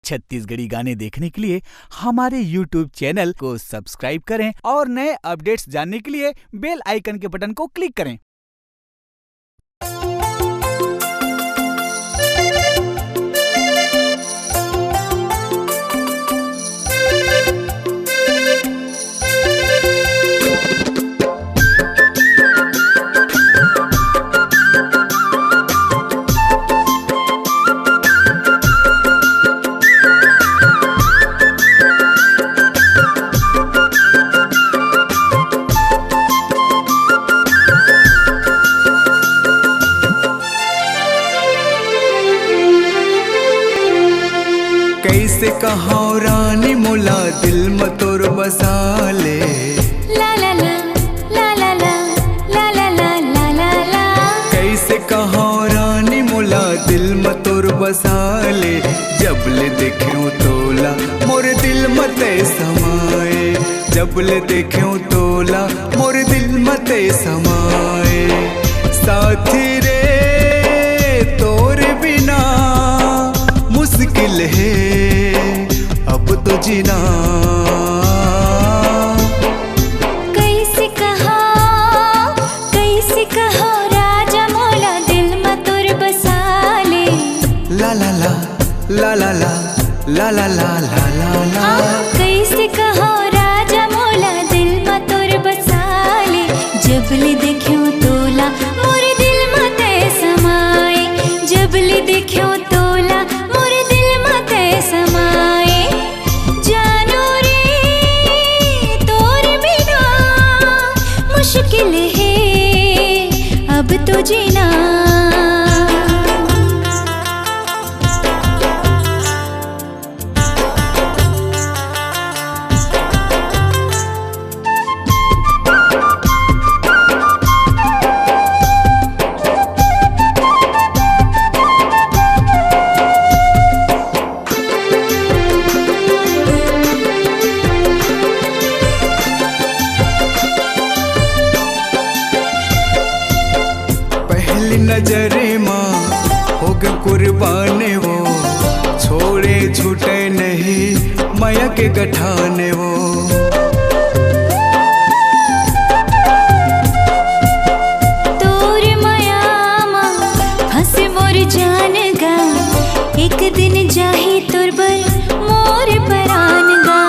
छत्तीसगढ़ी गाने देखने के लिए हमारे YouTube चैनल को सब्सक्राइब करें और नए अपडेट्स जानने के लिए बेल आइकन के बटन को क्लिक करें। कैसे कहो रानी मोला दिल में तोर बसा ले, ला ला ला ला ला ला ला ला ला ला ला ला। कैसे कहो रानी मोला दिल में तोर बसा ले, जब ले देखूं तोला मोर दिल में ते समाए, जब ले देखूं तोला मोर दिल में ते समाए। साथी रे तोर बिना मुश्किल है अब तो जीना। कैसे कहो राजा मोला दिल में तोर बसा ले, ला ला ला ला ला ला ला ला ला ला ला ला। कैसे कहो राजा मोला दिल में तोर बसा ले, जब ले देखूं तोला मोर दिल में ते समाए, जब ले देखूं तोला मोर दिल में ते समाए। जानो रे तोर बिना मुश्किल है अब तो जीना। नजरे माँ हो गए कुर्बाने वो, छोड़े छूटे नहीं माया के गठाने वो। तोर माया माँ फंसे मोर जान गा, एक दिन जाही तोर बर मोर परान गा।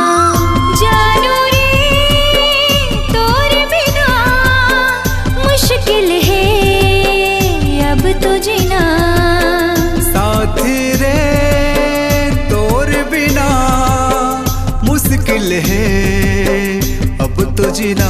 जानो रे तोर बिना मुश्किल है अब तो जीना। साथी रे तोर बिना मुश्किल है अब तो जीना।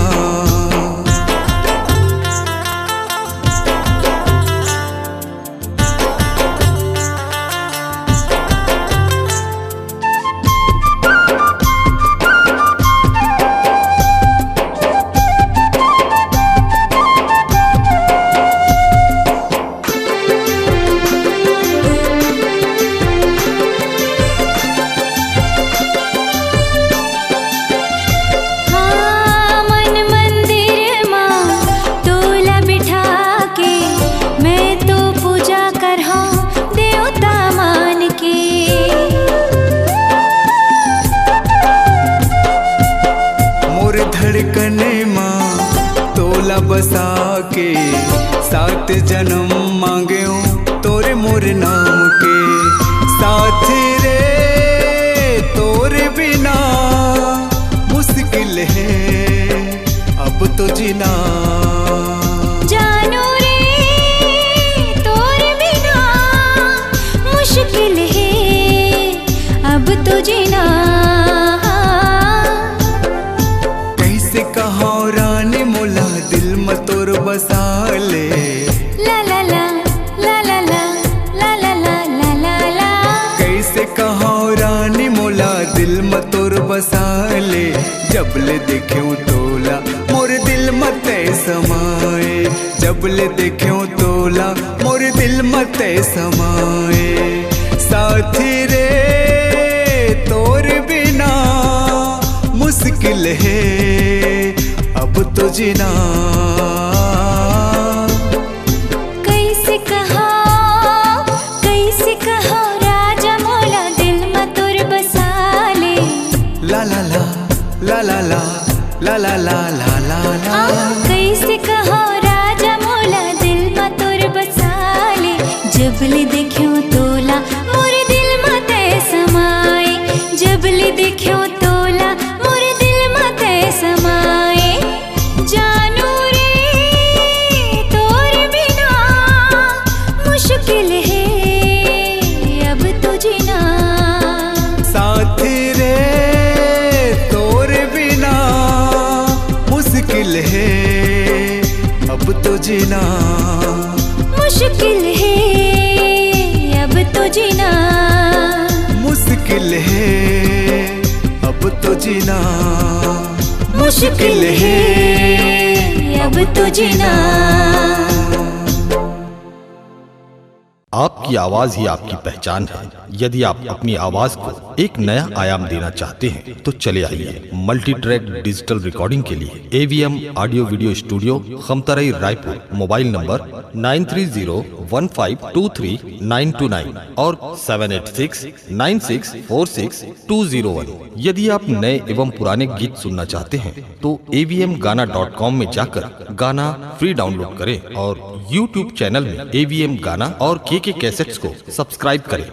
धड़कने माँ तोला बसा के, सात जन्म मांगे तोरे मोर नाम के। साथी रे तोर बिना मुश्किल है अब तो जीना। जानो रे तोर बिना मुश्किल है अब तो जीना। कहो रानी मोला दिल में तोर बसा ले, ला ला ला ला ला ला ला ला ला ला ला ला। कैसे कहो रानी मोला दिल में तोर बसा ले, जब ले देखूं तोला मोर दिल में ते समाए, जब ले देखूं तोला मोर दिल में ते समाए। साथी रे तोर बिना मुश्किल है अब तो जीना। कैसे कहो राजा मोला दिल में तोर ला ला ला ला ला ला। कैसे कहो राजा मोला दिल में तोर बसाले, जबले देखियो तोला मोर दिल में ते समाए, जबले देखियो तोला मोर दिल में ते समाए। जानू रे तोर बिना मुश्किल है अब तो जीना, साथी रे तोर बिना मुश्किल है अब तो जीना, मुश्किल है अब तो जीना, मुश्किल है अब तो जीना, मुश्किल है अब तो जीना। आपकी आवाज ही आपकी पहचान है। यदि आप अपनी आवाज को एक नया आयाम देना चाहते हैं तो चले आइए मल्टी ट्रैक डिजिटल रिकॉर्डिंग के लिए AVM audio video studio Khamtarai Raipur. Mobile number 9301523929 और 7869646201। यदि आप नए एवं पुराने गीत सुनना चाहते हैं तो avmgana.com में जाकर गाना फ्री डाउनलोड करें और YouTube चैनल में AVM गाना और KK कैसेट्स को सब्सक्राइब करें।